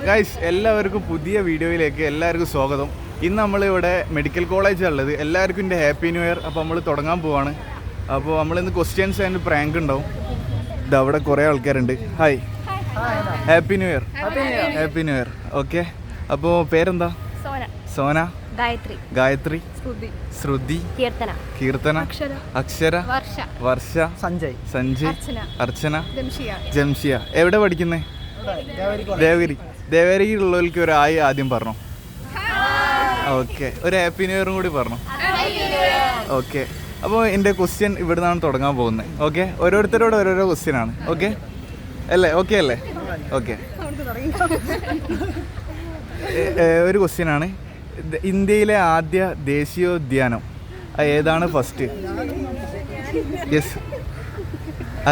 Guys എല്ലാവർക്കും പുതിയ വീഡിയോയിലേക്ക് എല്ലാവർക്കും സ്വാഗതം. ഇന്ന് നമ്മളിവിടെ മെഡിക്കൽ കോളേജാണ് ഉള്ളത്. എല്ലാവർക്കും എൻ്റെ ഹാപ്പി ന്യൂ ഇയർ. അപ്പോൾ നമ്മൾ തുടങ്ങാൻ പോവാണ്. അപ്പോൾ നമ്മളിന്ന് ക്വസ്റ്റ്യൻസ് ആൻഡ് പ്രാങ്ക് ഉണ്ടാവും. ഇത് അവിടെ കുറേ ആൾക്കാരുണ്ട്. Hi, happy new year. Happy new year. Okay, അപ്പോൾ പേരെന്താ? സോന, ഗായത്രി, ശ്രുതി, കീർത്തന, അക്ഷര, വർഷ, സഞ്ജയ്, അർച്ചന, ജംഷിയ. എവിടെ പഠിക്കുന്നേ? ദേവരിയിലുള്ളവർക്ക് ഒരു ആദ്യം പറഞ്ഞു. ഓക്കെ, ഒരു ഹാപ്പി ന്യൂ ഇയറും കൂടി പറഞ്ഞു. ഓക്കെ, അപ്പോൾ എൻ്റെ ക്വസ്റ്റ്യൻ ഇവിടെ നിന്നാണ് തുടങ്ങാൻ പോകുന്നത്. ഓക്കെ, ഓരോരുത്തരോട് ഓരോരോ ക്വസ്റ്റ്യൻ ആണ്. ഓക്കെ അല്ലേ? ഓക്കെ അല്ലേ? ഓക്കെ, ഒരു ക്വസ്റ്റ്യൻ ആണ്. ഇന്ത്യയിലെ ആദ്യ ദേശീയോദ്യാനം ഏതാണ്? First yes.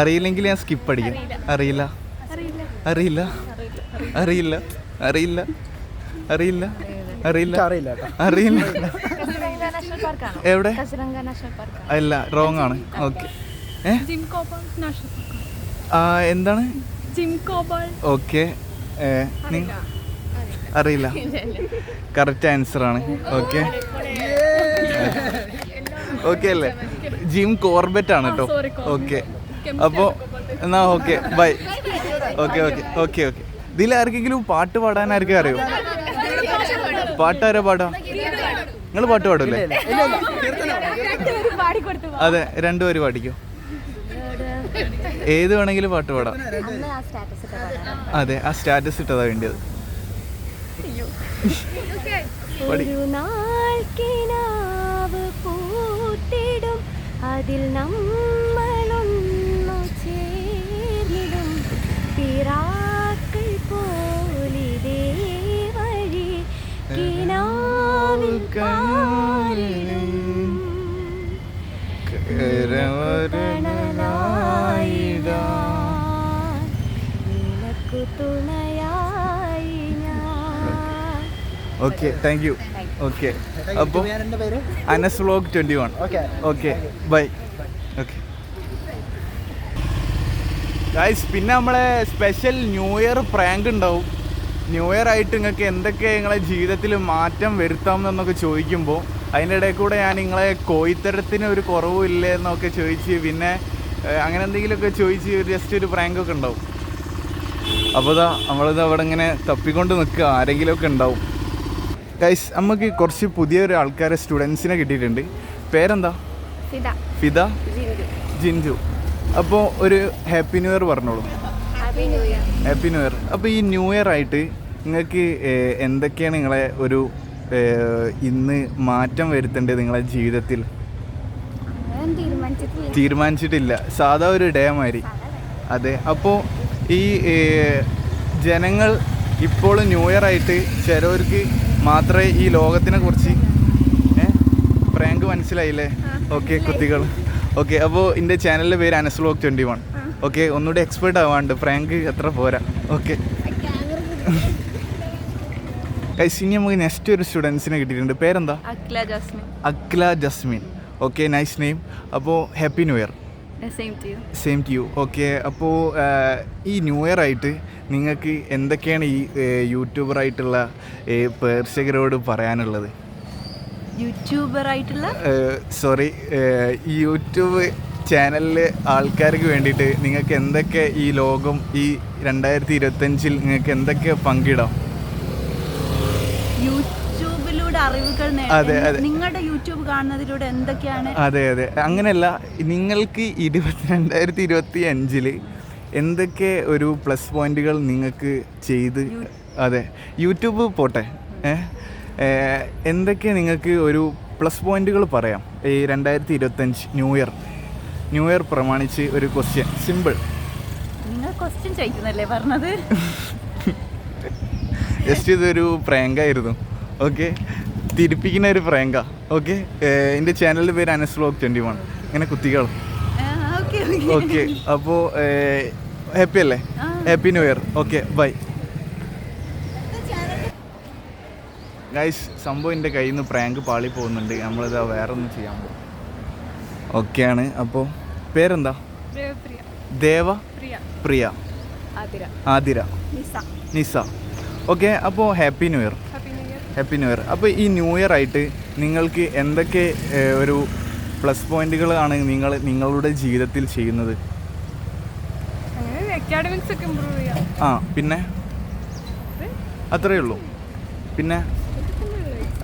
അറിയില്ലെങ്കിൽ ഞാൻ സ്കിപ്പ് അടിക്കാം. അറിയില്ല. എവിടെ? അല്ല, റോങ് ആണ്. ഓക്കെ, എന്താണ്? ഓക്കെ, അറിയില്ല. കറക്റ്റ് ആൻസർ ആണ്. ഓക്കെ, ഓക്കെ അല്ലേ? ജിം കോർബറ്റ് ആണ് കേട്ടോ. ഓക്കെ, അപ്പോൾ എന്നാ okay, bye. Okay okay okay okay. ഇതിൽ ആർക്കെങ്കിലും പാട്ട് പാടാൻ ആർക്കും അറിയോ? പാട്ടാരാ പാടാ? നിങ്ങൾ പാട്ട് പാടൂല്ലേ? അതെ, രണ്ടുപേരും പാടിക്കോ. ഏത് വേണമെങ്കിലും പാട്ട് പാടാം. അതെ, ആ സ്റ്റാറ്റസ് ഇട്ടതാ വേണ്ടിയത്. അതിൽ നമ്മളൊന്നു ചേർന്നിടും പിറാക്കൾ പോലിതേ വഴി കിനാവിൽ പാരിടും നിനക്കു തുണയായി ഞാൻ. Okay, thank you. ഓക്കെ, അപ്പോൾ Anas vlog 21. Okay, bye. Okay guys, പിന്നെ നമ്മളെ സ്പെഷ്യൽ ന്യൂ ഇയർ പ്രാങ്ക് ഉണ്ടാവും. ന്യൂ ഇയർ ആയിട്ട് നിങ്ങൾക്ക് എന്തൊക്കെ നിങ്ങളെ ജീവിതത്തിൽ മാറ്റം വരുത്താമെന്നൊക്കെ ചോദിക്കുമ്പോൾ അതിൻ്റെ ഇടയിൽ കൂടെ ഞാൻ നിങ്ങളെ കോയിത്തരത്തിന് ഒരു കുറവും ഇല്ലേ എന്നൊക്കെ ചോദിച്ച്, പിന്നെ അങ്ങനെ എന്തെങ്കിലുമൊക്കെ ചോദിച്ച് ജസ്റ്റ് ഒരു പ്രാങ്കൊക്കെ ഉണ്ടാവും. അപ്പോൾ നമ്മളിത് അവിടെ ഇങ്ങനെ തപ്പിക്കൊണ്ട് നിൽക്കുക, ആരെങ്കിലുമൊക്കെ ഉണ്ടാവും. ഗൈസ്, നമുക്ക് കുറച്ച് പുതിയൊരു ആൾക്കാരെ സ്റ്റുഡൻസിനെ കിട്ടിയിട്ടുണ്ട്. പേരെന്താ? ഫിദ, ജിൻജു. അപ്പോൾ ഒരു ഹാപ്പി ന്യൂ ഇയർ പറഞ്ഞോളൂ. Happy new year. അപ്പോൾ ഈ ന്യൂ ഇയർ ആയിട്ട് നിങ്ങൾക്ക് എന്തൊക്കെയാണ് നിങ്ങളെ ഒരു ഇന്ന് മാറ്റം വരുത്തേണ്ടത് നിങ്ങളെ ജീവിതത്തിൽ? തീരുമാനിച്ചിട്ടില്ല, സാധാ ഒരു ഡേ മാതിരി. അതെ, അപ്പോൾ ഈ ജനങ്ങൾ ഇപ്പോൾ ന്യൂ ഇയർ ആയിട്ട് ചിലവർക്ക് മാത്രമേ ഈ ലോകത്തിനെ കുറിച്ച് പ്രാങ്ക് മനസ്സിലായില്ലേ? ഓക്കെ കുട്ടികൾ. ഓക്കെ, അപ്പോൾ എൻ്റെ ചാനലിൻ്റെ പേര് അനസ് വ്ലോഗ് 21. ഓക്കെ, ഒന്നുകൂടി എക്സ്പേർട്ട് ആവാണ്ട്, പ്രാങ്ക് അത്ര പോരാ. ഓക്കെ ഗൈസ്, ഇനി നമുക്ക് നെക്സ്റ്റ് ഒരു സ്റ്റുഡൻസിനെ കിട്ടിയിട്ടുണ്ട്. പേരെന്താ? Akhla Jasmin. Okay, nice name. അപ്പോൾ happy new year. Same to you. Okay, അപ്പോൾ ഈ ന്യൂ ഇയർ ആയിട്ട് നിങ്ങൾക്ക് എന്തൊക്കെയാണ് ഈ യൂട്യൂബറായിട്ടുള്ള പ്രേക്ഷകരോട് പറയാനുള്ളത്? സോറി, യൂട്യൂബ് ചാനലിൽ ആൾക്കാർക്ക് വേണ്ടിയിട്ട് നിങ്ങൾക്ക് എന്തൊക്കെ ഈ ലോകം ഈ 2025 നിങ്ങൾക്ക് എന്തൊക്കെ പങ്കിടാം? അറിവുകൾ അതെ അതെ, നിങ്ങളുടെ യൂട്യൂബ് കാണുന്നതിലൂടെ എന്തൊക്കെയാണ്? അതെ അതെ, അങ്ങനെയല്ല, നിങ്ങൾക്ക് 2025 എന്തൊക്കെ ഒരു പ്ലസ് പോയിന്റുകൾ നിങ്ങൾക്ക് ചെയ്ത്, അതെ യൂട്യൂബ് പോട്ടെ, എന്തൊക്കെ നിങ്ങൾക്ക് ഒരു പ്ലസ് പോയിന്റുകൾ പറയാം ഈ 2025 ന്യൂ ഇയർ പ്രമാണിച്ച്? ഒരു ക്വസ്റ്റ്യൻ, സിമ്പിൾ. നിങ്ങൾ ക്വസ്റ്റ്യൻ ചോദിക്കുന്നല്ലേ പറഞ്ഞത്? ജസ്റ്റ് ഇതൊരു പ്രാങ്കായിരുന്നു. ഓക്കെ, തിരിപ്പിക്കുന്ന ഒരു പ്രാങ്കാ. ഓക്കെ, എൻ്റെ ചാനലിൻ്റെ പേര് അനസ് വ്ലോഗ് 21. ഇങ്ങനെ കുത്തികൾ. ഓക്കെ, അപ്പോൾ ഹാപ്പി അല്ലേ? Happy new year. Okay, bye. Guys, സംഭവം എൻ്റെ കയ്യിൽ നിന്ന് പ്രാങ്ക് പാളി പോകുന്നുണ്ട്. നമ്മളിത് വേറെ ഒന്നും ചെയ്യാൻ പോകും. ഓക്കെയാണ്. അപ്പോൾ പേരെന്താ? ദേവ, പ്രിയ, ആതിര, നിസ. ഓക്കെ, അപ്പോൾ happy new year. Happy new year. അപ്പോൾ ഈ ന്യൂ ഇയർ ആയിട്ട് നിങ്ങൾക്ക് എന്തൊക്കെ ഒരു പ്ലസ് പോയിന്റുകളാണ് നിങ്ങളുടെ ജീവിതത്തിൽ ചെയ്യുന്നത്? ആ, പിന്നെ അത്രയേ ഉള്ളൂ. പിന്നെ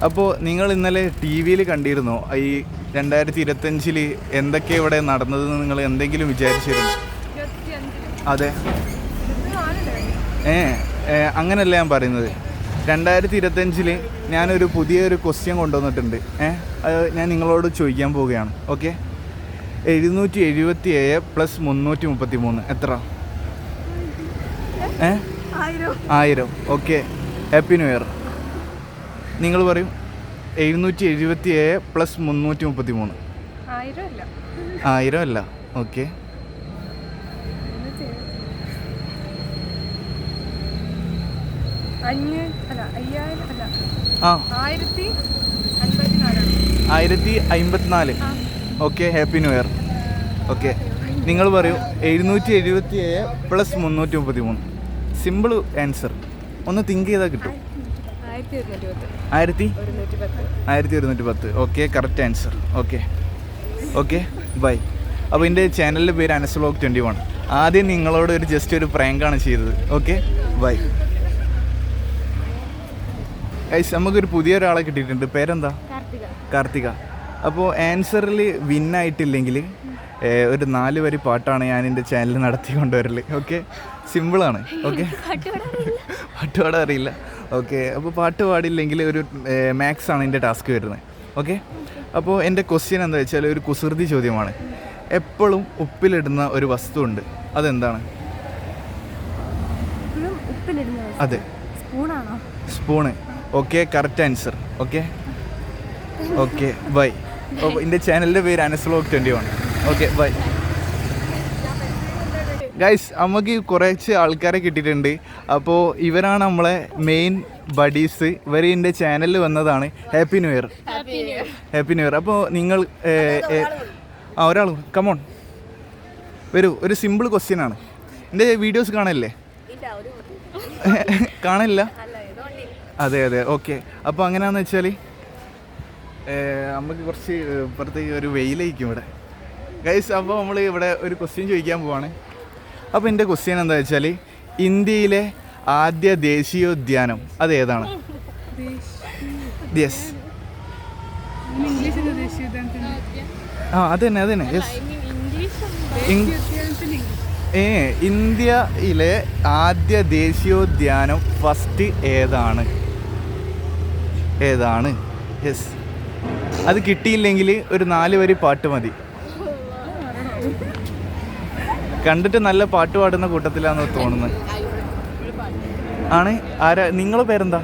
അപ്പോൾ നിങ്ങൾ ഇന്നലെ ടി വിയിൽ കണ്ടിരുന്നോ ഈ 2025 എന്തൊക്കെ ഇവിടെ നടന്നതെന്ന് നിങ്ങൾ എന്തെങ്കിലും വിചാരിച്ചിരുന്നു? അതെ, അങ്ങനെയല്ല ഞാൻ പറയുന്നത്. 2025 ഞാനൊരു പുതിയൊരു ക്വസ്റ്റ്യൻ കൊണ്ടുവന്നിട്ടുണ്ട്. അത് ഞാൻ നിങ്ങളോട് ചോദിക്കാൻ പോവുകയാണ്. ഓക്കെ, 777 + 333 എത്ര? 1000. Okay, happy new year. നിങ്ങൾ പറയും. 777 + 333. 1000 അല്ല. Okay, 1054. Okay, happy new year. Okay, നിങ്ങൾ പറയൂ. 777 + 333. Simple answer. ഒന്ന് തിങ്ക് ചെയ്താൽ കിട്ടും. 1110. Okay, correct answer. Okay, bye. അപ്പോൾ എൻ്റെ ചാനലിൻ്റെ പേര് അനസ് വ്ലോഗ് 21. ആദ്യം നിങ്ങളോട് ജസ്റ്റ് ഒരു പ്രാങ്കാണ് ചെയ്തത്. Okay, bye. ഗൈസ്, നമുക്കൊരു പുതിയൊരാളെ കിട്ടിയിട്ടുണ്ട്. പേരെന്താ? കാർത്തിക. അപ്പോൾ ആൻസറിൽ വിന്നായിട്ടില്ലെങ്കിൽ ഒരു 4 വരി പാട്ടാണ് ഞാൻ എൻ്റെ ചാനലിൽ നടത്തിക്കൊണ്ടുവരൽ. ഓക്കെ, സിമ്പിളാണ്. ഓക്കെ, പാട്ടുപാടാൻ അറിയില്ല. ഓക്കെ, അപ്പോൾ പാട്ട് പാടില്ലെങ്കിൽ ഒരു മാത്സ് ആണ് എൻ്റെ ടാസ്ക് വരുന്നത്. ഓക്കെ, അപ്പോൾ എൻ്റെ ക്വസ്റ്റ്യൻ എന്താ വെച്ചാൽ ഒരു കുസൃതി ചോദ്യമാണ്. എപ്പോഴും ഉപ്പിലിടുന്ന ഒരു വസ്തു ഉണ്ട്, അതെന്താണ്? അതെ, spoon. Okay, correct answer. Okay, bye. അപ്പോൾ എൻ്റെ ചാനലിൻ്റെ പേര് Anas vlog 21. Okay, bye. Guys, നമുക്ക് കുറച്ച് ആൾക്കാരെ കിട്ടിയിട്ടുണ്ട്. അപ്പോൾ ഇവരാണ് നമ്മളെ മെയിൻ ബഡീസ്. ഇവർ എൻ്റെ ചാനലിൽ വന്നതാണ്. Happy new year. അപ്പോൾ നിങ്ങൾ ഒരാൾ കമോൺ വരൂ. ഒരു സിമ്പിൾ ക്വസ്റ്റ്യൻ ആണ്. എൻ്റെ വീഡിയോസ് കാണല്ലേ? കാണില്ല? അതെ. ഓക്കെ, അപ്പോൾ അങ്ങനെയാണെന്ന് വെച്ചാൽ നമുക്ക് കുറച്ച് ഇപ്പുറത്തേക്ക് ഒരു വെയിലായിരിക്കും ഇവിടെ. ഗൈസ്, അപ്പോൾ നമ്മൾ ഇവിടെ ഒരു ക്വസ്റ്റ്യൻ ചോദിക്കാൻ പോവാണ്. അപ്പോൾ എൻ്റെ ക്വസ്റ്റ്യൻ എന്താ വെച്ചാൽ ഇന്ത്യയിലെ ആദ്യ ദേശീയോദ്യാനം അത് ഏതാണ്? യെസ്, അത് തന്നെ. യെസ്, ഇന്ത്യയിലെ ആദ്യ ദേശീയോദ്യാനം ഫസ്റ്റ് ഏതാണ്? യെസ്, അത് കിട്ടിയില്ലെങ്കിൽ ഒരു 4 വരി പാട്ട് മതി. കണ്ടിട്ട് നല്ല പാട്ട് പാടുന്ന കൂട്ടത്തിലാണെന്ന് തോന്നുന്നത്. ആണ്. ആരാ? നിങ്ങളെ പേരെന്താ?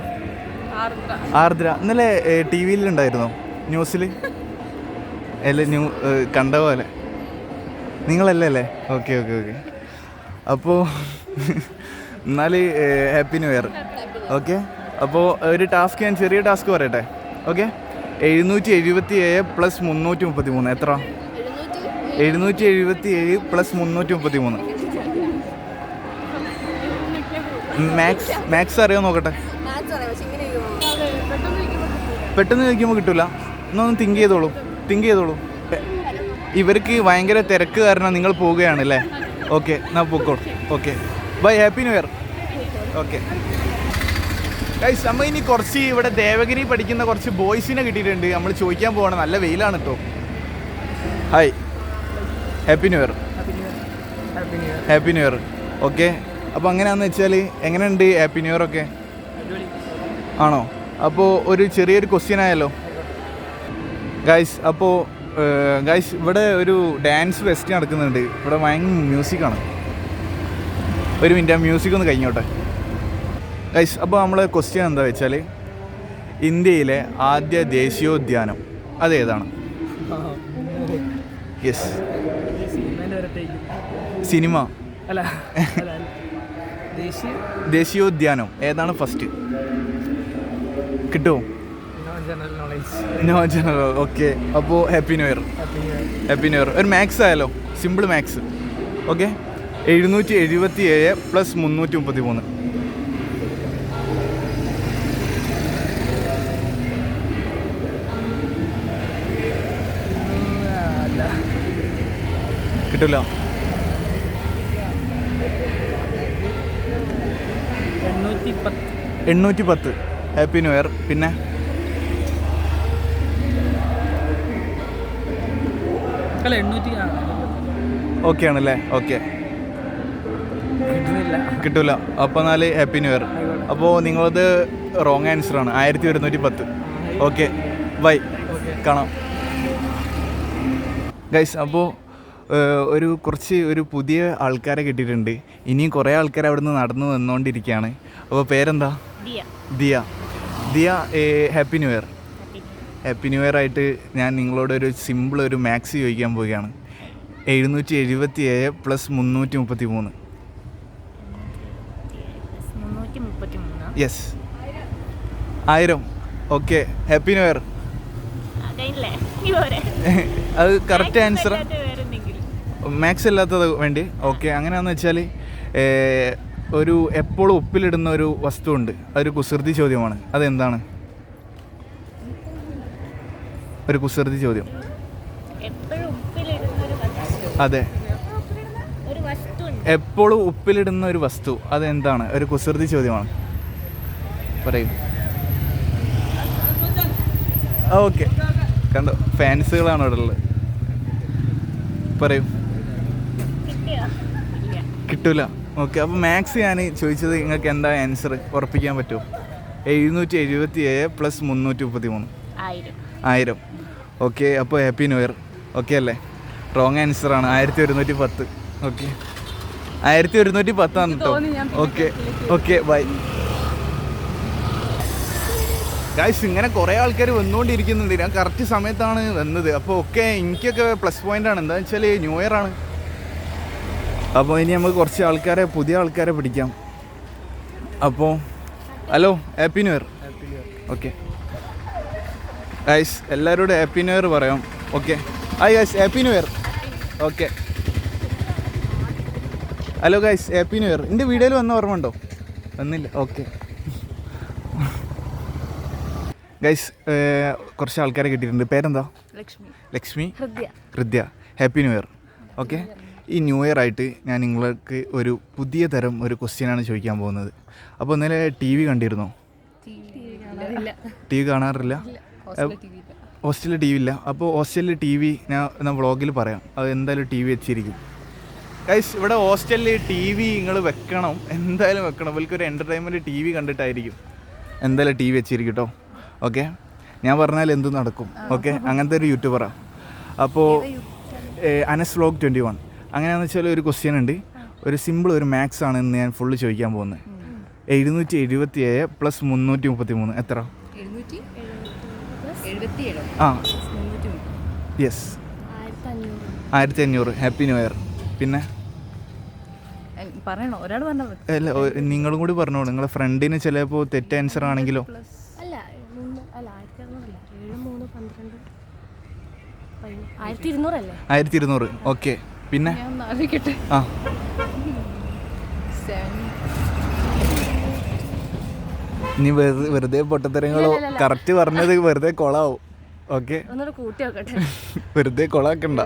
ആർദ്ര. ഇന്നലെ ടി വിയിലുണ്ടായിരുന്നോ? ന്യൂസിൽ അല്ല, കണ്ട പോലെ നിങ്ങളല്ലേ? ഓക്കെ. അപ്പോൾ എന്നാൽ ഹാപ്പി ന്യൂ ഇയർ. ഓക്കെ, അപ്പോൾ ഒരു ടാസ്ക്, ഞാൻ ചെറിയ ടാസ്ക് പറയട്ടെ. ഓക്കെ, 777 + 333 എത്ര? 777 + 333. മാത്സ് അറിയാൻ നോക്കട്ടെ. പെട്ടെന്ന് ചോദിക്കുമ്പോൾ കിട്ടില്ല. എന്നൊന്ന് തിങ്ക് ചെയ്തോളൂ. ഇവർക്ക് ഭയങ്കര തിരക്ക് കാരണം നിങ്ങൾ പോവുകയാണല്ലേ? ഓക്കെ, എന്നാൽ പൊക്കോളൂ. Okay, bye. Happy new year. Okay guys, നമ്മൾ ഇനി കുറച്ച് ഇവിടെ ദേവഗിരി പഠിക്കുന്ന കുറച്ച് ബോയ്സിനെ കിട്ടിയിട്ടുണ്ട്. നമ്മൾ ചോദിക്കാൻ പോവാണ്. നല്ല വെയിലാണ് കേട്ടോ. Hi, happy new year. Okay, അപ്പോൾ അങ്ങനെയാണെന്ന് വെച്ചാൽ എങ്ങനെയുണ്ട് ഹാപ്പി ന്യൂ ഇയർ ഒക്കെ? ആണോ? അപ്പോൾ ഒരു ചെറിയൊരു ക്വസ്റ്റ്യൻ ആയല്ലോ ഗൈസ്. അപ്പോൾ ഗൈസ്, ഇവിടെ ഒരു ഡാൻസ് ഫെസ്റ്റ് നടക്കുന്നുണ്ട്. ഇവിടെ ഭയങ്കര മ്യൂസിക്കാണ്. ഒരു മിനിറ്റ്, ആ മ്യൂസിക് ഒന്ന് കഴിഞ്ഞോട്ടെ ഗൈസ്. അപ്പോൾ നമ്മളെ ക്വസ്റ്റ്യൻ എന്താ വെച്ചാൽ ഇന്ത്യയിലെ ആദ്യ ദേശീയോദ്യാനം അതേതാണ്? യെസ്, സിനിമ അല്ല, ദേശീയോദ്യാനം ഏതാണ് ഫസ്റ്റ്? കിട്ടുമോ? No general. ഓക്കെ, അപ്പോൾ ഹാപ്പി ന്യൂ ഇയർ. ഒരു മാത്സ് ആയാലോ? Simple maths. ഓക്കെ, 777 + 333. കിട്ടില്ല. 810. Happy new year. പിന്നെ ഓക്കെ ആണല്ലേ? ഓക്കെ, കിട്ടൂല. അപ്പോൾ 4 ഹാപ്പി ന്യൂ ഇയർ. അപ്പോൾ നിങ്ങളത് റോങ് ആൻസറാണ്. 1110. ഓക്കെ, ബൈ, കാണാം ഗൈസ്. അപ്പോൾ ഒരു പുതിയ ആൾക്കാരെ കിട്ടിയിട്ടുണ്ട്. ഇനിയും കുറേ ആൾക്കാർ അവിടെ നിന്ന് നടന്നു വന്നുകൊണ്ടിരിക്കുകയാണ്. അപ്പോൾ പേരെന്താ? Diya. Happy new year. Happy new year ആയിട്ട് ഞാൻ നിങ്ങളോട് ഒരു സിമ്പിൾ ഒരു മാത്സ് ചോദിക്കാൻ പോവുകയാണ്. 777 + 333. Yes, 1000. Okay, happy new year. അത് കറക്റ്റ് ആൻസർ. മാത്സ് അല്ലാത്തത് വേണ്ടി. ഓക്കെ, അങ്ങനെയാണെന്ന് വെച്ചാൽ ഒരു എപ്പോഴും ഉപ്പിലിടുന്ന ഒരു വസ്തു ഉണ്ട്. അതൊരു കുസൃതി ചോദ്യമാണ്. അതെന്താണ്? ഒരു കുസൃതി ചോദ്യം. അതെ, എപ്പോഴും ഉപ്പിലിടുന്ന ഒരു വസ്തു. അതെന്താണ്? ഒരു കുസൃതി ചോദ്യമാണ്. പറയൂ. ഓക്കെ, കണ്ടോ, ഫാൻസുകളാണ് അവിടെ ഉള്ളത്. പറയൂ. കിട്ടൂല. ഓക്കെ, അപ്പോൾ മാത്സ് ഞാൻ ചോദിച്ചത് നിങ്ങൾക്ക് എന്താ ആൻസർ ഉറപ്പിക്കാൻ പറ്റുമോ? 777 + 333. 1000. ഓക്കെ, അപ്പോൾ ഹാപ്പി ന്യൂ ഇയർ. ഓക്കെ അല്ലേ? റോങ് ആൻസറാണ്. 1110. ഓക്കെ, 1110 ആണ് കേട്ടോ. Okay, bye guys. ഇങ്ങനെ കുറേ ആൾക്കാർ വന്നുകൊണ്ടിരിക്കുന്നുണ്ട്. ഞാൻ കറക്റ്റ് സമയത്താണ് വന്നത്. അപ്പോൾ ഓക്കെ, എനിക്കൊക്കെ പ്ലസ് പോയിൻ്റാണ്. എന്താണെന്ന് വെച്ചാൽ ന്യൂ ഇയർ ആണ്. അപ്പോൾ ഇനി നമുക്ക് കുറച്ച് പുതിയ ആൾക്കാരെ പിടിക്കാം. അപ്പോൾ hello, happy new year. Okay guys, എല്ലാവരോടും ഹാപ്പി ന്യൂ ഇയർ പറയാം. Okay, hi guys, happy new year. Okay, hello guys, happy new year. എൻ്റെ വീഡിയോയിൽ വന്ന ഓർമ്മ ഉണ്ടോ? വന്നില്ല. ഓക്കെ ഗൈസ്, കുറച്ച് ആൾക്കാരെ കിട്ടിയിട്ടുണ്ട്. പേരെന്താ? Lakshmi. Hridya. Happy new year. Okay, ഈ ന്യൂ ഇയർ ആയിട്ട് ഞാൻ നിങ്ങൾക്ക് ഒരു പുതിയ തരം ഒരു ക്വസ്റ്റ്യനാണ് ചോദിക്കാൻ പോകുന്നത്. അപ്പോൾ ഇന്നലെ ടി വി കണ്ടിരുന്നോ? ടി വി കാണാറില്ല. ഹോസ്റ്റലിൽ ടി വി ഇല്ല. അപ്പോൾ ഹോസ്റ്റലിൽ ടി വി ഞാൻ വ്ളോഗിൽ പറയാം. അത് എന്തായാലും ടി വി വെച്ചിരിക്കും ഗൈസ്. ഇവിടെ ഹോസ്റ്റലിൽ ടി വി നിങ്ങൾ വെക്കണം, എന്തായാലും വെക്കണം. ഇവർക്കൊരു എൻ്റർടൈൻമെൻറ്റ് ടി വി കണ്ടിട്ടായിരിക്കും. എന്തായാലും ടി വി വെച്ചിരിക്കും കേട്ടോ. ഓക്കെ, ഞാൻ പറഞ്ഞാൽ എന്തും നടക്കും. ഓക്കെ, അങ്ങനത്തെ ഒരു യൂട്യൂബറാണ്. അപ്പോൾ അനസ് വ്ളോഗ് 21. അങ്ങനെയാണെന്ന് വെച്ചാൽ ഒരു ക്വസ്റ്റ്യൻ ഉണ്ട്. ഒരു സിമ്പിൾ ഒരു മാത്സ് ആണ് ഇന്ന് ഞാൻ ഫുള്ള് ചോദിക്കാൻ പോകുന്നത്. 777 + 333 എത്ര? യെസ്, 1500. Happy new year. പിന്നെ അല്ല, നിങ്ങളും കൂടി പറഞ്ഞോളൂ. നിങ്ങളെ ഫ്രണ്ടിന് ചിലപ്പോൾ തെറ്റ് ആൻസർ ആണെങ്കിലോ? 1200. ഓക്കെ, പിന്നെ ആ ഇനി വെറുതെ പൊട്ടത്തരങ്ങളോ കറക്റ്റ് പറഞ്ഞത് വെറുതെ കൊളാവും. ഓക്കെ, വെറുതെ കൊളാക്കണ്ട.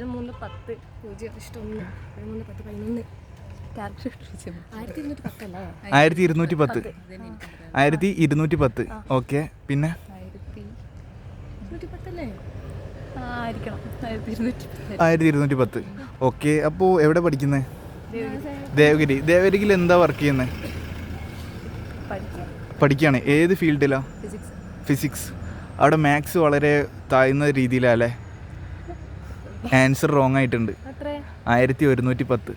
1210. ഓക്കെ, പിന്നെ 1210. ഓക്കെ, അപ്പോൾ എവിടെ പഠിക്കുന്നത്? ദേവഗിരിയിൽ എന്താ വർക്ക് ചെയ്യുന്നത്? പഠിക്കുകയാണ്. ഏത് ഫീൽഡിലാണ്? ഫിസിക്സ്. അവിടെ മാത്സ് വളരെ താഴ്ന്ന രീതിയിലല്ലേ? ആൻസർ റോങ് ആയിട്ടുണ്ട്. 1110.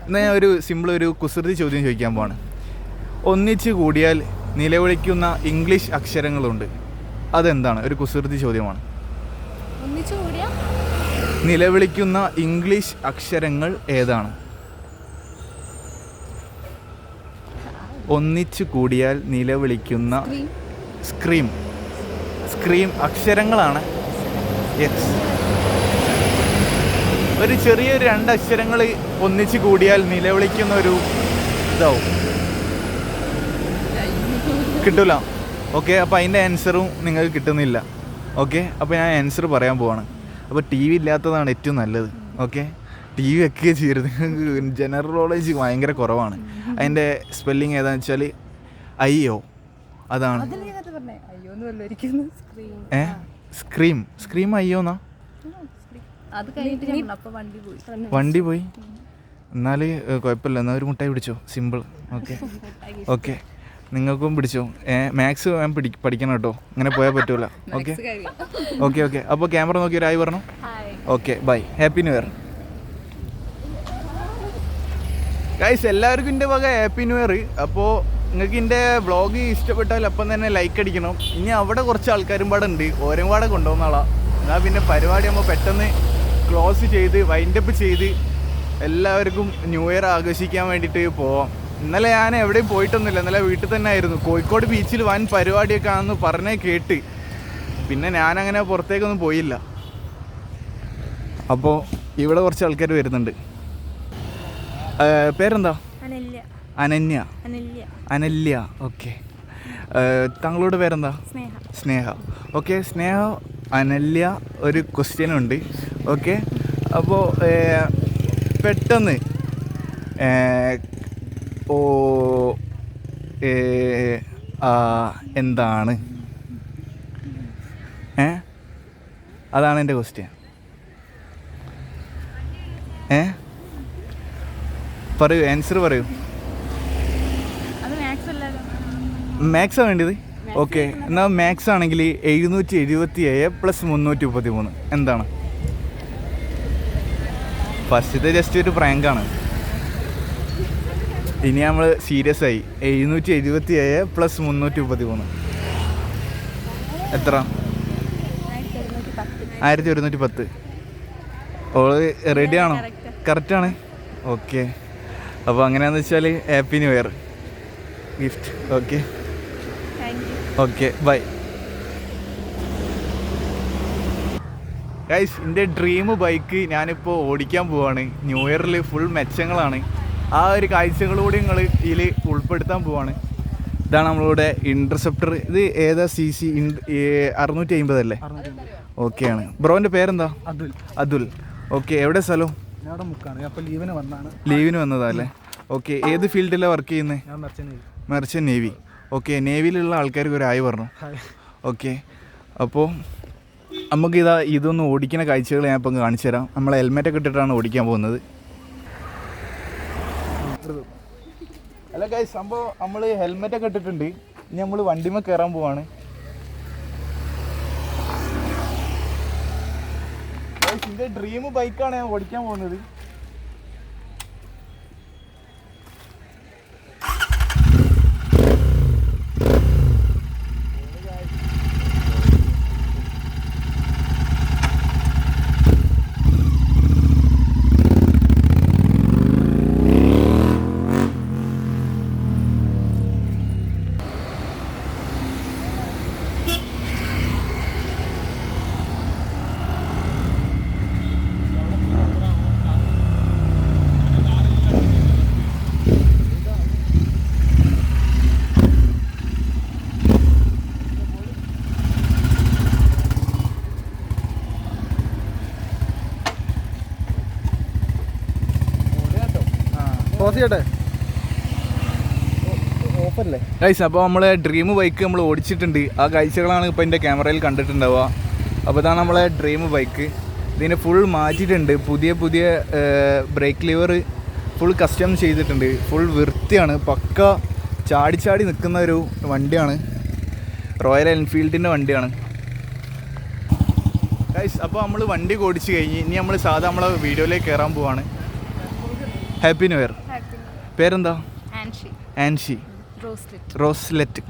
എന്നാ ഞാൻ ഒരു സിമ്പിൾ ഒരു കുസൃതി ചോദ്യം ചോദിക്കാൻ പോവാണ്. ഒന്നിച്ച് കൂടിയാൽ നിലവിളിക്കുന്ന ഇംഗ്ലീഷ് അക്ഷരങ്ങളുണ്ട്. അതെന്താണ്? ഒരു കുസൃതി ചോദ്യമാണ്. നിലവിളിക്കുന്ന ഇംഗ്ലീഷ് അക്ഷരങ്ങൾ ഏതാണ്? ഒന്നിച്ചു കൂടിയാൽ നിലവിളിക്കുന്ന സ്ക്രീം അക്ഷരങ്ങളാണ്. യെസ്, ഒരു ചെറിയൊരു 2 അക്ഷരങ്ങൾ ഒന്നിച്ചു കൂടിയാൽ നിലവിളിക്കുന്ന ഒരു ഇതാവും. കിട്ടൂല. ഓക്കെ, അപ്പോൾ അതിൻ്റെ ആൻസറും നിങ്ങൾക്ക് കിട്ടുന്നില്ല. ഓക്കെ. അപ്പോൾ ഞാൻ ആൻസർ പറയാൻ പോവാണ്. അപ്പോൾ ടി വി ഇല്ലാത്തതാണ് ഏറ്റവും നല്ലത്. ഓക്കെ, ടി വി ഒക്കെ ചെയ്യരുത്. ജനറൽ നോളേജ് ഭയങ്കര കുറവാണ്. അതിൻ്റെ സ്പെല്ലിങ് ഏതാണെന്ന് വെച്ചാൽ IO, അതാണ്. സ്ക്രീം IO എന്നാ? വണ്ടി പോയി. എന്നാൽ കുഴപ്പമില്ല, എന്നാൽ ഒരു മുട്ടായി പിടിച്ചോ, സിമ്പിൾ. ഓക്കെ നിങ്ങൾക്കും പിടിച്ചോ. മാത്സ് ഞാൻ പഠിക്കണം കേട്ടോ, ഇങ്ങനെ പോയാൽ പറ്റൂല. ഓക്കെ. അപ്പോൾ ക്യാമറ നോക്കി ഒരു ആയി പറഞ്ഞു. Okay, bye, happy new year guys. എല്ലാവർക്കും എൻ്റെ വക ഹാപ്പി ന്യൂ ഇയർ. അപ്പോൾ നിങ്ങൾക്ക് എൻ്റെ വ്ളോഗ് ഇഷ്ടപ്പെട്ടാൽ അപ്പം തന്നെ ലൈക്ക് അടിക്കണം. ഇനി അവിടെ കുറച്ച് ആൾക്കാരും പാടെ ഉണ്ട്, ഓരോ പാടെ കൊണ്ടുപോകുന്ന ആളാണ്. എന്നാൽ പിന്നെ പരിപാടി നമ്മൾ പെട്ടെന്ന് ക്ലോസ് ചെയ്ത് വൈൻഡപ്പ് ചെയ്ത് എല്ലാവർക്കും ന്യൂ ഇയർ ആഘോഷിക്കാൻ വേണ്ടിയിട്ട് പോവാം. ഇന്നലെ ഞാൻ എവിടെയും പോയിട്ടൊന്നുമില്ല, ഇന്നലെ വീട്ടിൽ തന്നെ ആയിരുന്നു. കോഴിക്കോട് ബീച്ചിൽ വൻ പരിപാടിയൊക്കെ ആണെന്ന് പറഞ്ഞേ കേട്ട്, പിന്നെ ഞാനങ്ങനെ പുറത്തേക്കൊന്നും പോയില്ല. അപ്പോൾ ഇവിടെ കുറച്ച് ആൾക്കാർ വരുന്നുണ്ട്. പേരെന്താ? അനല്യ. ഓക്കെ. താങ്കളുടെ പേരെന്താ? സ്നേഹ. ഓക്കെ സ്നേഹ, അനല്യ, ഒരു ക്വസ്റ്റ്യൻ ഉണ്ട്. ഓക്കെ, അപ്പോൾ പെട്ടെന്ന് എന്താണ്? അതാണ് എൻ്റെ ക്വസ്റ്റ്യൻ. പറയൂ, ആൻസർ പറയൂ. മാത്സാ വേണ്ടത്? ഓക്കെ, എന്നാൽ മാത്സ് ആണെങ്കിൽ 777 + 333 എന്താണ്? ഫസ്റ്റത്തെ ജസ്റ്റ് ഒരു പ്രാങ്കാണ്. ഇനി നമ്മൾ സീരിയസ് ആയി. 777 + 333 എത്ര? 1110. ഓള് റെഡിയാണോ? കറക്റ്റാണ്. ഓക്കെ, അപ്പോൾ അങ്ങനെയാണെന്ന് വെച്ചാൽ happy new year gift. Okay bye guys. എൻ്റെ ഡ്രീം ബൈക്ക് ഞാനിപ്പോൾ ഓടിക്കാൻ പോവാണ്. ന്യൂ ഇയറിൽ ഫുൾ മെച്ചങ്ങളാണ്. ആ ഒരു കാഴ്ചകളൂടെ നിങ്ങൾ ഇതിൽ ഉൾപ്പെടുത്താൻ പോവാണ്. ഇതാണ് നമ്മളിവിടെ ഇൻ്റർസെപ്റ്റർ. ഇത് ഏതാ CC? 650 അല്ലേ? ഓക്കെയാണ്. ബ്രോൻ്റെ പേരെന്താ? അതുൽ. ഓക്കെ, എവിടെ സ്ഥലം? ലീവിന് വന്നതാ അല്ലേ? ഓക്കെ, ഏത് ഫീൽഡിലാണ് വർക്ക് ചെയ്യുന്നത്? Merchant navy. ഓക്കെ, നേവിയിലുള്ള ആൾക്കാർക്ക് ഒരു ആയി പറഞ്ഞു. ഓക്കെ, അപ്പോൾ നമുക്ക് ഇതൊന്ന് ഓടിക്കുന്ന കാഴ്ചകൾ ഞാൻ ഇപ്പം കാണിച്ചു തരാം. നമ്മൾ ഹെൽമെറ്റൊക്കെ ഇട്ടിട്ടാണ് ഓടിക്കാൻ പോകുന്നത്. അല്ല ഗൈസ്, സംഭവം നമ്മൾ ഹെൽമെറ്റൊക്കെ ഇട്ടിട്ടുണ്ട്. ഇനി നമ്മൾ വണ്ടിമേ കയറാൻ പോവാണ്. എൻ്റെ ഡ്രീം ബൈക്കാണ് ഞാൻ ഓടിക്കാൻ പോകുന്നത്. ഓഫല്ലേ ഗൈസ്? അപ്പോൾ നമ്മളെ ഡ്രീം ബൈക്ക് നമ്മൾ ഓടിച്ചിട്ടുണ്ട്. ആ കാഴ്ചകളാണ് ഇപ്പോൾ എൻ്റെ ക്യാമറയിൽ കണ്ടിട്ടുണ്ടാവുക. അപ്പോൾ ഇതാണ് നമ്മളെ ഡ്രീം ബൈക്ക്. ഇതിനെ ഫുൾ മാറ്റിയിട്ടുണ്ട്. പുതിയ ബ്രേക്ക് ലിവർ ഫുൾ കസ്റ്റം ചെയ്തിട്ടുണ്ട്. ഫുൾ വൃത്തിയാണ്. പക്ക ചാടി നിൽക്കുന്ന ഒരു വണ്ടിയാണ്. റോയൽ എൻഫീൽഡിൻ്റെ വണ്ടിയാണ് ഗൈസ്. അപ്പോൾ നമ്മൾ വണ്ടി ഓടിച്ച് കഴിഞ്ഞ് ഇനി നമ്മൾ സാധാ നമ്മളെ വീഡിയോയിലേക്ക് കയറാൻ പോവാണ്. Happy new year. പേരെന്താ? Anshi. Roslet.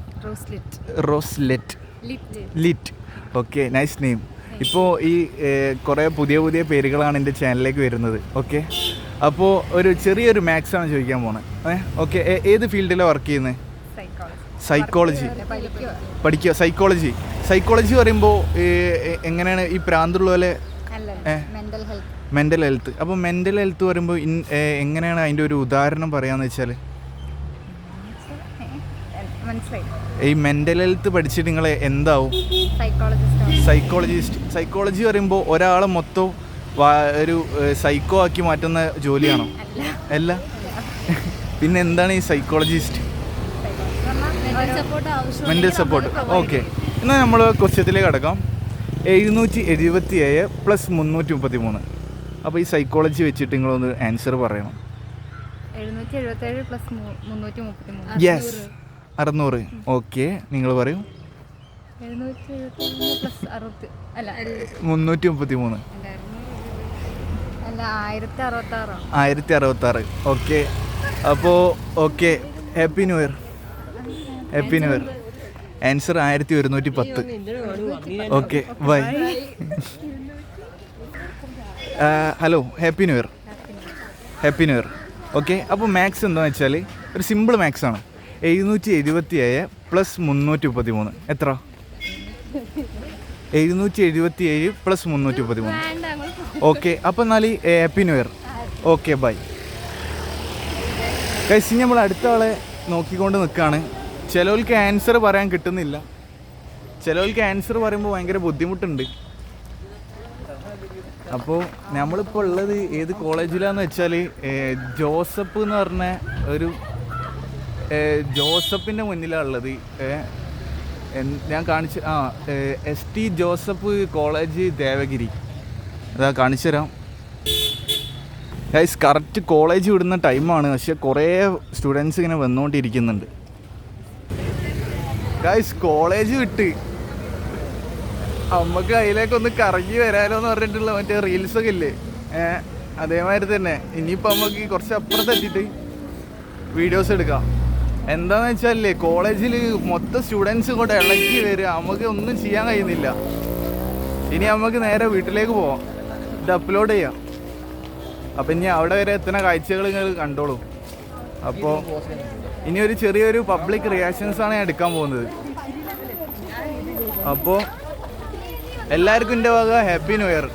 Okay, nice name. ഇപ്പോൾ ഈ കുറേ പുതിയ പേരുകളാണ് എൻ്റെ ചാനലിലേക്ക് വരുന്നത്. ഓക്കെ, അപ്പോൾ ഒരു ചെറിയൊരു മാത്സാണ് ചോദിക്കാൻ പോകുന്നത്. ഓക്കെ, ഏത് ഫീൽഡിലാണ് വർക്ക് ചെയ്യുന്നത്? സൈക്കോളജി പഠിക്കുക. സൈക്കോളജി പറയുമ്പോൾ എങ്ങനെയാണ് ഈ പ്രാന്തുള്ള പോലെ? Mental health. അപ്പോൾ മെൻ്റൽ ഹെൽത്ത് പറയുമ്പോൾ എങ്ങനെയാണ് അതിൻ്റെ ഒരു ഉദാഹരണം പറയാമെന്ന് വെച്ചാൽ? മനസ്സിലായി. ഈ മെൻ്റൽ ഹെൽത്ത് പഠിച്ചിട്ട് നിങ്ങൾ എന്താവും? സൈക്കോളജിസ്റ്റ്. സൈക്കോളജി പറയുമ്പോൾ ഒരാളെ മൊത്തം ഒരു സൈക്കോ ആക്കി മാറ്റുന്ന ജോലിയാണോ? അല്ല. പിന്നെ എന്താണ് ഈ സൈക്കോളജിസ്റ്റ്? Mental support. ഓക്കെ, എന്നാൽ നമ്മൾ ക്വസ്റ്റ്യത്തിലേക്ക് കടക്കാം. 777 + 333. അപ്പോൾ ഈ സൈക്കോളജി വെച്ചിട്ട് നിങ്ങളൊന്ന് ആൻസർ പറയണം. 777 + 333. യെസ്, 600. ഓക്കെ, നിങ്ങൾ പറയൂ. 777 + 60 അല്ല 333 അല്ല 1066. 1066. ഓക്കെ, അപ്പോൾ okay, happy new year. Happy new year. Answer 1110. Okay, bye. Hello, happy new year. Happy new year. Okay, അപ്പോൾ മാത്സ് എന്താണെന്ന് വെച്ചാൽ ഒരു സിമ്പിൾ മാത്സ് ആണ്. 777 + 333 എത്ര? 777 + 333. ഓക്കെ, അപ്പോൾ എന്നാൽ happy new year. Okay, bye. കഴിച്ച് നമ്മൾ അടുത്ത ആളെ നോക്കിക്കൊണ്ട് നിൽക്കുകയാണ്. ചിലവർക്ക് ആൻസർ പറയാൻ കിട്ടുന്നില്ല, ചിലവർക്ക് ആൻസർ പറയുമ്പോൾ ഭയങ്കര ബുദ്ധിമുട്ടുണ്ട്. അപ്പോൾ നമ്മളിപ്പോൾ ഉള്ളത് ഏത് കോളേജിലാന്ന് വെച്ചാൽ ജോസഫ് എന്ന് പറഞ്ഞ ഒരു ജോസഫിൻ്റെ മുന്നിലാണ് ഉള്ളത്. ഞാൻ കാണിച്ച് ST ജോസഫ് കോളേജ് ദേവഗിരി. അതാ കാണിച്ചു തരാം. ഗൈസ്, കറക്റ്റ് കോളേജ് വിടുന്ന ടൈമാണ്, പക്ഷെ കുറേ സ്റ്റുഡൻസ് ഇങ്ങനെ വന്നുകൊണ്ടിരിക്കുന്നുണ്ട്. ഗൈസ്, കോളേജ് വിട്ട് നമുക്ക് അതിലേക്കൊന്ന് കറങ്ങി വരാലോ എന്ന് പറഞ്ഞിട്ടുള്ള മറ്റേ റീൽസൊക്കെ ഇല്ലേ, അതേമാതിരി തന്നെ ഇനിയിപ്പോൾ നമുക്ക് കുറച്ച് അപ്പുറത്തെത്തിയിട്ട് വീഡിയോസ് എടുക്കാം. എന്താണെന്ന് വെച്ചാലേ കോളേജിൽ മൊത്തം സ്റ്റുഡൻസ് കൂടെ ഇളക്കി വരിക, നമുക്ക് ഒന്നും ചെയ്യാൻ കഴിയുന്നില്ല. ഇനി നമുക്ക് നേരെ വീട്ടിലേക്ക് പോവാം, ഇത് അപ്ലോഡ് ചെയ്യാം. അപ്പം ഇനി അവിടെ വരെ എത്തുന്ന കാഴ്ചകൾ നിങ്ങൾ കണ്ടോളൂ. അപ്പോൾ ഇനി ഒരു ചെറിയൊരു പബ്ലിക് റിയാക്ഷൻസാണ് ഞാൻ എടുക്കാൻ പോകുന്നത്. അപ്പോൾ എല്ലാവർക്കും എൻ്റെ വക happy new year.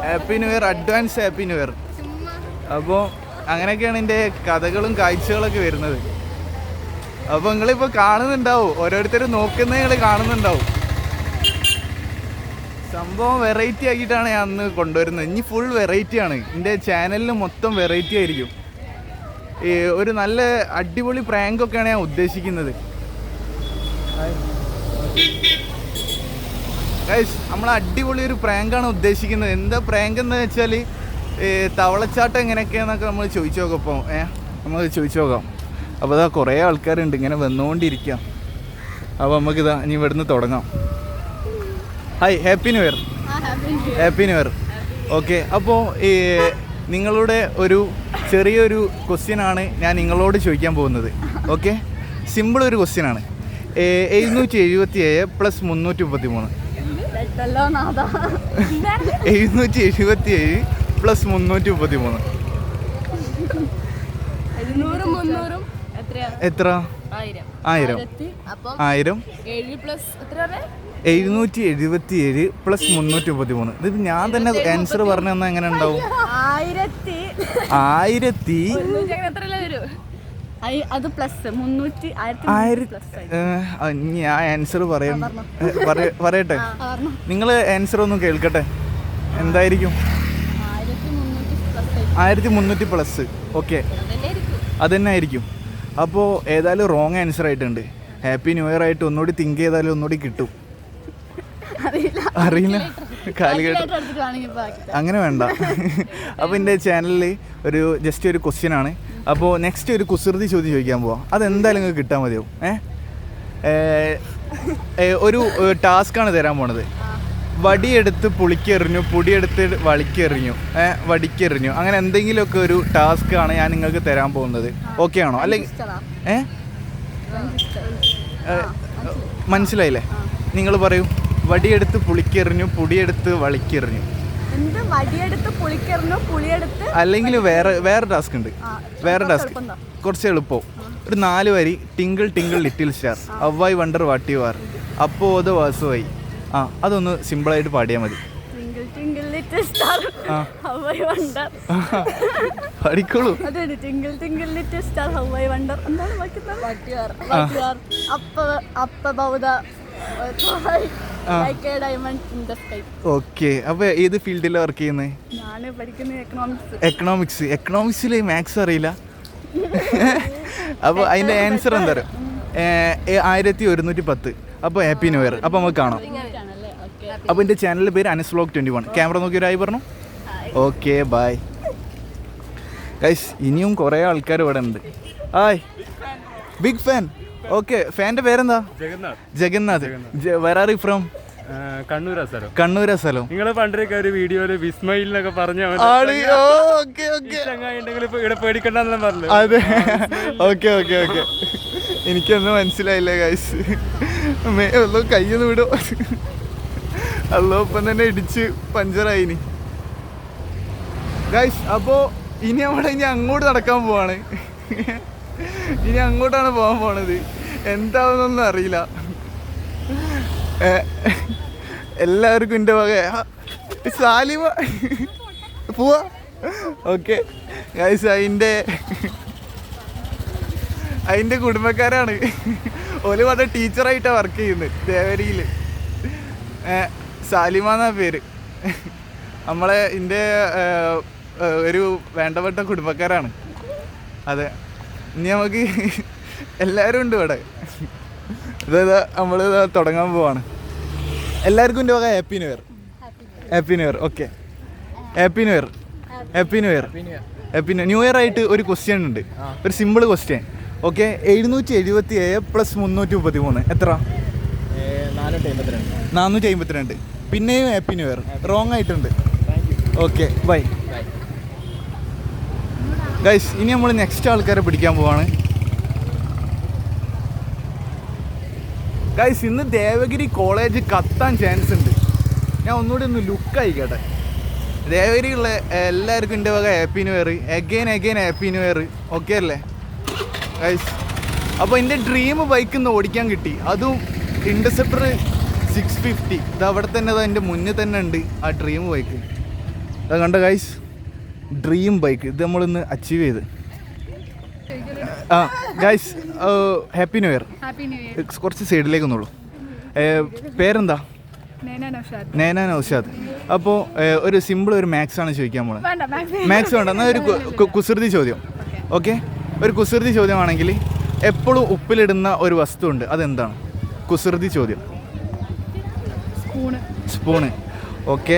Happy new year, advance happy new year. അപ്പോൾ അങ്ങനെയൊക്കെയാണ് എൻ്റെ കഥകളും കാഴ്ചകളൊക്കെ വരുന്നത്. അപ്പോൾ നിങ്ങളിപ്പോൾ കാണുന്നുണ്ടാവും, ഓരോരുത്തരും നോക്കുന്നത് നിങ്ങൾ കാണുന്നുണ്ടാവും. സംഭവം വെറൈറ്റി ആക്കിയിട്ടാണ് ഞാൻ അന്ന് കൊണ്ടുവരുന്നത്. ഇനി ഫുൾ വെറൈറ്റിയാണ്, എൻ്റെ ചാനലിൽ മൊത്തം വെറൈറ്റി ആയിരിക്കും. ഒരു നല്ല അടിപൊളി പ്രാങ്കൊക്കെയാണ് ഞാൻ ഉദ്ദേശിക്കുന്നത്. ഗൈസ്, നമ്മൾ അടിപൊളി ഒരു പ്രാങ്കാണ് ഉദ്ദേശിക്കുന്നത്. എന്താ പ്രാങ്ക് എന്ന് വെച്ചാൽ തവളച്ചാട്ടം എങ്ങനെയൊക്കെയാണെന്നൊക്കെ നമ്മൾ ചോദിച്ചു നോക്കാം. ഇപ്പോൾ നമുക്ക് ചോദിച്ചു നോക്കാം. അപ്പോൾ ഇതാ കുറേ ആൾക്കാരുണ്ട് ഇങ്ങനെ വന്നുകൊണ്ടിരിക്കാം. അപ്പോൾ നമുക്കിതാ ഇനി ഇവിടുന്ന് തുടങ്ങാം. Hi, happy new year. Happy new year. Okay, അപ്പോൾ നിങ്ങളുടെ ഒരു ചെറിയൊരു ക്വസ്റ്റ്യനാണ് ഞാൻ നിങ്ങളോട് ചോദിക്കാൻ പോകുന്നത്. ഓക്കെ, സിമ്പിൾ ഒരു ക്വസ്റ്റ്യനാണ്. 777 + 333. 777 + 333 എത്ര? 1000. 777 + 333. ഇത് ഞാൻ തന്നെ ആൻസർ പറഞ്ഞു തന്നാൽ എങ്ങനെ ഉണ്ടാവും? 1000 അത് പ്ലസ് 1000. ഞാൻ ആൻസർ പറയട്ടെ, നിങ്ങൾ ആൻസർ ഒന്ന് കേൾക്കട്ടെ. എന്തായിരിക്കും? 1300 പ്ലസ്. ഓക്കെ, അതുതന്നെ ആയിരിക്കും. അപ്പോൾ ഏതായാലും റോങ് ആൻസർ ആയിട്ടുണ്ട്. ഹാപ്പി ന്യൂ ഇയർ ആയിട്ട് ഒന്നുകൂടി തിങ്ക് ചെയ്താലും ഒന്നുകൂടി കിട്ടും. അറിയില്ല, കാലികേട്ട അങ്ങനെ വേണ്ട. അപ്പോൾ എൻ്റെ ചാനലിൽ ജസ്റ്റ് ഒരു ക്വസ്റ്റ്യൻ ആണ്. അപ്പോൾ നെക്സ്റ്റ് ഒരു കുസൃതി ചോദ്യം ചോദിക്കാൻ പോവാം. അതെന്തായാലും നിങ്ങൾക്ക് കിട്ടാൻ മതിയാവും. ഒരു ടാസ്ക്കാണ് തരാൻ പോണത്. വടിയെടുത്ത് പുളിക്കെറിഞ്ഞു, പൊടിയെടുത്ത് വടിക്കെറിഞ്ഞു, അങ്ങനെ എന്തെങ്കിലുമൊക്കെ ഒരു ടാസ്ക്കാണ് ഞാൻ നിങ്ങൾക്ക് തരാൻ പോകുന്നത്. ഓക്കെ ആണോ? അല്ലെങ്കിൽ മനസ്സിലായില്ലേ? നിങ്ങൾ പറയൂ. വടിയെടുത്ത് പുളിക്കെറിഞ്ഞു, പൊടിയെടുത്ത് വളിക്കെറിഞ്ഞു. അല്ലെങ്കിൽ വേറെ ടാസ്ക് ഉണ്ട്. വേറെ ടാസ്ക് കുറച്ച് എളുപ്പം. ഒരു 4 വരി. Twinkle twinkle little star, how I wonder what you are, അപ്പോൾ അത് വാസുവായി. അതൊന്ന് സിമ്പിളായിട്ട് പാടിയാൽ മതി. Star how I wonder. പഠിക്കോളൂ. അതാണ് twinkle twinkle little star how I wonder. എന്താണ് വായിക്കുന്നത്? ഓക്കെ, അപ്പൊ ഏത് ഫീൽഡിലാണ് വർക്ക് ചെയ്യുന്നത്? ഞാൻ പഠിക്കുന്നത് എക്കണോമിക്സ്. എക്കണോമിക്സിൽ മാത്സ് അറിയില്ല. അപ്പോൾ അതിന്റെ ആൻസർ എന്താ പറയുക? 1110. അപ്പോൾ ഹാപ്പി ന്യൂ ഇയർ. അപ്പോൾ നമുക്ക് കാണാം. അപ്പോൾ എൻ്റെ ചാനലിൻ്റെ പേര് അനസ് വ്ലോഗ് 21. ക്യാമറ നോക്കി ഒരു ആയി പറഞ്ഞു. Okay, bye guys. ഇനിയും കുറേ ആൾക്കാർ ഇവിടെ ഉണ്ട്. Hi, big fan. ഓക്കെ, ഫാൻ്റെ പേരെന്താ? Jagannath. Where are you from? കണ്ണൂരാ സ്ഥലം. നിങ്ങൾ പണ്ടൊക്കെ ഒരു വീഡിയോയില് വിസ്മയിൽ എന്നൊക്കെ പറഞ്ഞ പേടിക്കണ്ടെന്ന് പറഞ്ഞു. അതെ, ഓക്കെ ഓക്കെ ഓക്കെ. എനിക്കൊന്നും മനസ്സിലായില്ല ഗൈസ്. ഒന്നും കയ്യൊന്നും വിടും. അല്ലോ ഇപ്പം തന്നെ ഇടിച്ച് പഞ്ചറായിനി ഗൈസ്. അപ്പോൾ ഇനി അങ്ങോട്ട് നടക്കാൻ പോവാണ്. ഇനി അങ്ങോട്ടാണ് പോകാൻ പോണത്. എന്താവുന്നൊന്നും അറിയില്ല. എല്ലാവർക്കും എൻ്റെ വക സാലിമ പോവാ. ഓക്കെ ഗൈസ്, അതിൻ്റെ കുടുംബക്കാരാണ്. ഓല് പറഞ്ഞ ടീച്ചറായിട്ടാണ് വർക്ക് ചെയ്യുന്നത് ദേവരിയിൽ. സാലിമ എന്നാ പേര്. നമ്മളെ എൻ്റെ ഒരു വേണ്ടപ്പെട്ട കുടുംബക്കാരാണ്. അതെ, ഇനി നമുക്ക് എല്ലാവരും ഉണ്ട് ഇവിടെ. ഇതാ നമ്മൾ തുടങ്ങാൻ പോവാണ്. എല്ലാവർക്കും എൻ്റെ വക happy new year. Happy new year. Okay, happy new year. Happy new year. Happy new year ആയിട്ട് ഒരു ക്വസ്റ്റ്യൻ ഉണ്ട്, ഒരു സിമ്പിൾ ക്വസ്റ്റ്യൻ. ഓക്കെ, 777 + 333 എത്ര? 452. പിന്നെയും ഹാപ്പി ന്യൂ ഇയർ. റോങ് ആയിട്ടുണ്ട്. Okay, bye guys. ഇനി നമ്മൾ നെക്സ്റ്റ് ആൾക്കാരെ പിടിക്കാൻ പോവാണ് ഗൈസ്. ഇന്ന് ദേവഗിരി കോളേജ് കത്താൻ ചാൻസ് ഉണ്ട്. ഞാൻ ഒന്നുകൂടി ഒന്ന് ലുക്കായിക്കട്ടെ. ദേവഗിരിയുള്ള എല്ലാവർക്കും എൻ്റെ വക happy new year. Again happy new year. Okay അല്ലേ ഗൈസ്? അപ്പോൾ എൻ്റെ ഡ്രീം ബൈക്ക് ഇന്ന് ഓടിക്കാൻ കിട്ടി. അതും ഇൻഡസെപ്റ്റർ 650. ഇത് അവിടെ തന്നെ, എൻ്റെ മുന്നിൽ തന്നെ ഉണ്ട് ആ ഡ്രീം ബൈക്ക്. അത് കണ്ട ഗൈസ്, ഡ്രീം ബൈക്ക്. ഇത് നമ്മളിന്ന് അച്ചീവ് ചെയ്ത്. ആ ഗൈസ്, ഹാപ്പി ന്യൂ ഇയർ. കുറച്ച് സൈഡിലേക്ക് ഒന്നുള്ളൂ. പേരെന്താ? നേന നൗഷാദ്. അപ്പോൾ ഒരു സിമ്പിൾ ഒരു മാത്സ് ആണ് ചോദിക്കാൻ പോണത്. മാത്സ് വേണ്ട, എന്നാൽ ഒരു കുസൃതി ചോദ്യം. ഓക്കെ, ഒരു കുസൃതി ചോദ്യമാണെങ്കിൽ എപ്പോഴും ഉപ്പിലിടുന്ന ഒരു വസ്തു ഉണ്ട്, അതെന്താണ്? കുസൃതി ചോദ്യം. Spoon. Okay,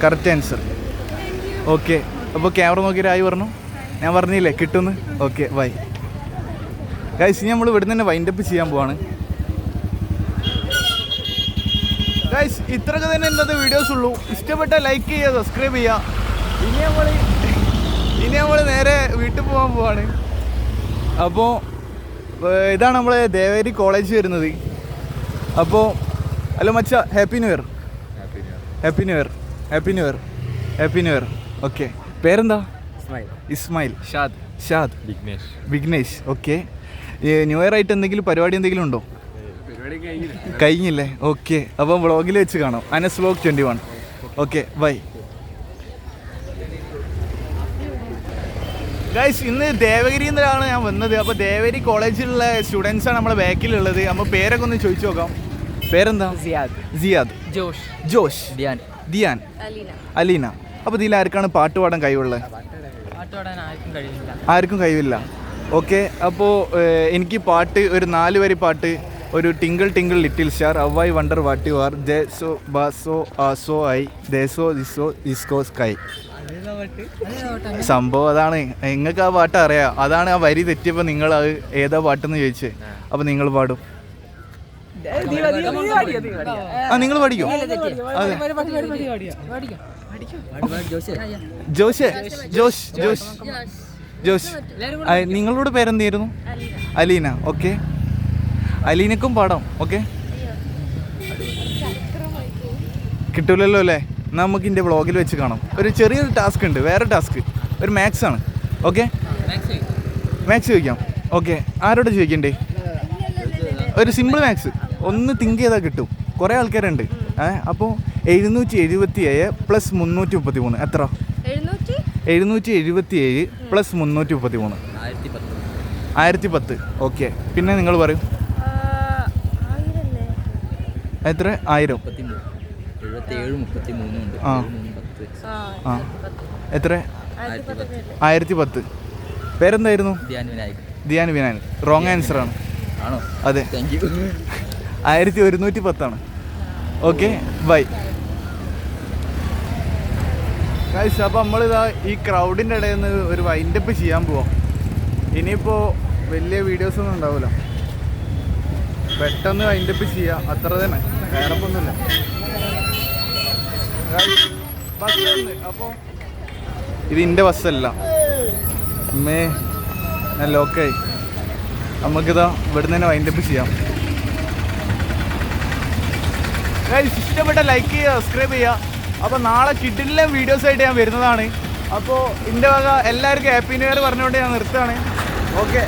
correct answer. Okay, അപ്പോൾ ക്യാമറ നോക്കിയിട്ട് ആയി പറഞ്ഞു. ഞാൻ പറഞ്ഞില്ലേ കിട്ടുമെന്ന്. Okay, bye guys. ഇനി നമ്മൾ ഇവിടെ തന്നെ വൈൻഡപ്പ് ചെയ്യാൻ പോവാണ് ഗൈസ്. ഇത്രയൊക്കെ തന്നെ ഇന്നത്തെ വീഡിയോസ് ഉള്ളൂ. ഇഷ്ടപ്പെട്ടാൽ ലൈക്ക് ചെയ്യുക, സബ്സ്ക്രൈബ് ചെയ്യുക. ഇനി നമ്മൾ നേരെ വീട്ടിൽ പോകാൻ പോവാണ്. അപ്പോൾ ഇതാണ് നമ്മളെ ദേവേരി കോളേജ് വരുന്നത്. അപ്പോൾ ഹലോ മച്ച, happy new year. Happy new year. Happy new year. Happy new year. Okay, പേരെന്താ? Ismail. Shad. Vignesh. Okay, new year ആയിട്ട് എന്തെങ്കിലും പരിപാടി എന്തെങ്കിലും ഉണ്ടോ? കഴിഞ്ഞില്ലേ? ഓക്കെ, അപ്പം വ്ളോഗിൽ വെച്ച് കാണാം. Anas vlog 21. Okay, bye guys. ഇന്ന് ദേവഗിരിയിൽ നിന്നാണ് ഞാൻ വന്നത്. അപ്പോൾ ദേവഗിരി കോളേജിലുള്ള സ്റ്റുഡൻസാണ് നമ്മളെ ബാക്കിലുള്ളത്. അപ്പോൾ പേരൊക്കെ ഒന്ന് ചോദിച്ചു നോക്കാം. പേരെന്താ? സിയാദ്. ജോഷ്. ദിയാൻ. അലീന. അപ്പോൾ ഇതിൽ ആർക്കാണ് പാട്ട് പാടാൻ കഴിവുള്ളത്? ആർക്കും കഴിവില്ല. ഓക്കെ, അപ്പോൾ എനിക്ക് പാട്ട് ഒരു 4 വരി പാട്ട്, ഒരു twinkle twinkle little star, how I wonder what you are, ജെസോ ബാസോ ആസോ ഐ ദേസോ ദിസോ ദിസ്കോ സ്കൈ. സംഭവം അതാണ്. നിങ്ങൾക്ക് ആ പാട്ട് അറിയാം. അതാണ് ആ വരി തെറ്റിയപ്പോൾ നിങ്ങൾ അത് ഏതാ പാട്ടെന്ന് ചോദിച്ചേ. അപ്പോൾ നിങ്ങൾ പാടും. ആ, നിങ്ങൾ പഠിക്കും. അതെ, ജോഷ്. നിങ്ങളുടെ പേരെന്തായിരുന്നു? അലീന. ഓക്കെ, അലീനക്കും പാടാം. ഓക്കെ, കിട്ടൂലല്ലോ അല്ലേ? നമുക്ക് എൻ്റെ വ്ളോഗിൽ വെച്ച് കാണാം. ഒരു ചെറിയൊരു ടാസ്ക് ഉണ്ട്, വേറെ ടാസ്ക്, ഒരു മാത്സ് ആണ്. ഓക്കെ, മാത്സ് ചോദിക്കാം. ഓക്കെ, ആരോട് ചോദിക്കണ്ടേ? ഒരു സിമ്പിൾ മാത്സ് ഒന്ന് തിങ്ക് ചെയ്താൽ കിട്ടും. കുറേ ആൾക്കാരുണ്ട്. അപ്പോൾ 777 പ്ലസ് 333 എത്ര? 777 പ്ലസ് 333 1010. ഓക്കെ, പിന്നെ നിങ്ങൾ പറയൂ. എത്ര? 1000. ആ എത്ര? 1010. പേരെന്തായിരുന്നു? ധ്യാൻ വിനായക്. റോങ് ആൻസർ ആണ്. അതെ, 1110. Okay, bye guys. അപ്പോൾ നമ്മളിതാ ഈ ക്രൗഡിൻ്റെ ഇടയിൽ നിന്ന് ഒരു വൈൻഡപ്പ് ചെയ്യാൻ പോവാം. ഇനിയിപ്പോൾ വലിയ വീഡിയോസൊന്നും ഉണ്ടാവില്ല, പെട്ടെന്ന് വൈൻഡപ്പ് ചെയ്യാം, അത്ര തന്നെ, വേറെ ഒന്നുമില്ല. അപ്പോൾ ഇത് എൻ്റെ ബസ്സല്ല, അമ്മേ ഞാൻ ലോക്കായി. നമുക്കിതാ ഇവിടുന്ന് തന്നെ വൈൻഡപ്പ് ചെയ്യാം. ഇഷ്ടപ്പെട്ട ലൈക്ക് ചെയ്യുക, സബ്സ്ക്രൈബ് ചെയ്യുക. അപ്പോൾ നാളെ കിഡിലെ വീഡിയോസായിട്ട് ഞാൻ വരുന്നതാണ്. അപ്പോൾ എൻ്റെ വക എല്ലാവർക്കും ഹാപ്പി ന്യൂ ഇയർ പറഞ്ഞുകൊണ്ട് ഞാൻ നിർത്തുകയാണ്. ഓക്കെ.